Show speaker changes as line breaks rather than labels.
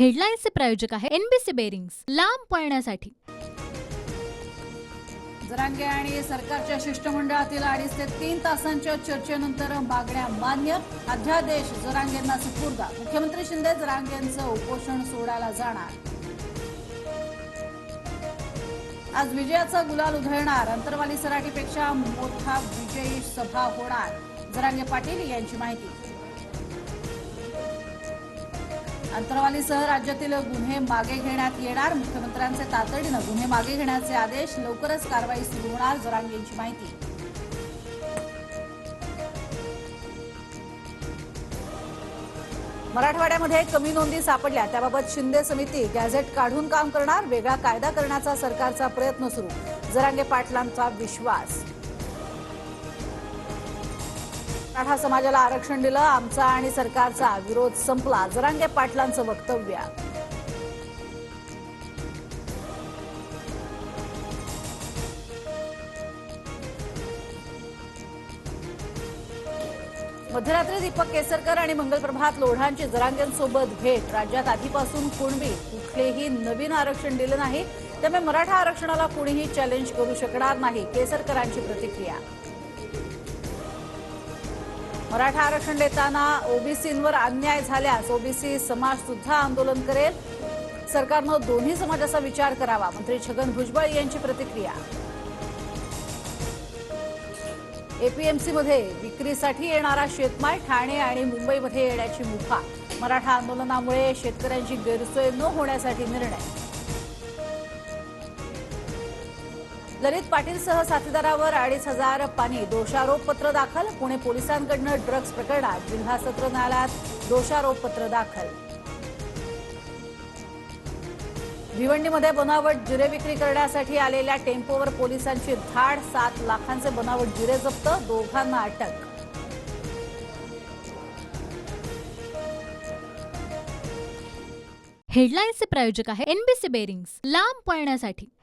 हेडलाईन्सचे प्रायोजक आहे NBC bearings, लांब पळण्यासाठी।
जरांगे आणि सरकारच्या शिष्टमंडळातील 2.5 ते 3 तासांच्या चर्चेनंतर मागण्या मान्य, अध्यादेश जरांगेंना सुपूर्द। मुख्यमंत्री शिंदे जरांगेंचं उपोषण सोडायला जाणार। आज विजयाचा गुलाल उधळणार, अंतरवाली सराटीपेक्षा मोठा विजयी सभा होणार, जरांगे पाटील यांची माहिती। अंतरवालीसह राज्यातील गुन्हे मागे घेण्यात येणार, मुख्यमंत्र्यांचे तातडीनं गुन्हे मागे घेण्याचे आदेश, लवकरच कारवाई सुरू होणार, जरांगे यांची माहिती। मराठवाड्यामध्ये कमी नोंदी सापडल्या त्याबाबत शिंदे समिती गॅझेट काढून काम करणार, वेगळा कायदा करण्याचा सरकारचा प्रयत्न सुरू, जरांगे पाटलांचा विश्वास। मराठा समाजाला आरक्षण दिलं, आमचा आणि सरकारचा विरोध संपला, जरांगे पाटलांचं वक्तव्य। मध्यरात्री दीपक केसरकर आणि मंगलप्रभात लोढांची जरांगेंसोबत भेट, राज्यात आधीपासून कुणबी कुठलेही नवीन आरक्षण दिलं नाही, त्यामुळे मराठा आरक्षणाला कुणीही चॅलेंज करू शकणार नाही, केसरकरांची प्रतिक्रिया। मराठा आरक्षण देताना ओबीसींवर अन्याय झाल्यास ओबीसी समाज सुद्धा आंदोलन करेल, सरकारनं दोन्ही समाजाचा विचार करावा, मंत्री छगन भुजबळ यांची प्रतिक्रिया। एपीएमसीमध्ये विक्रीसाठी येणारा शेतमाल ठाणे आणि मुंबईमध्ये येण्याची मुभा, मराठा आंदोलनामुळे शेतकऱ्यांची गैरसोय न होण्यासाठी निर्णय। ललित पाटीलसह साथीदारावर 2,500 पाणी, दोषारोपपत्र दाखल, पुणे पोलिसांकडून ड्रग्ज प्रकरणात जिल्हा सत्र न्यायालयात दोषारोपपत्र दाखल। भिवंडीमध्ये बनावट जिरे विक्री करण्यासाठी आलेल्या टेम्पोवर पोलिसांची धाड, 7 लाखांचे बनावट जिरे जप्त, दोघांना अटक।
हेडलाईन्सचे प्रायोजक आहे एनबीसी बेरिंग्स, लांब पळण्यासाठी।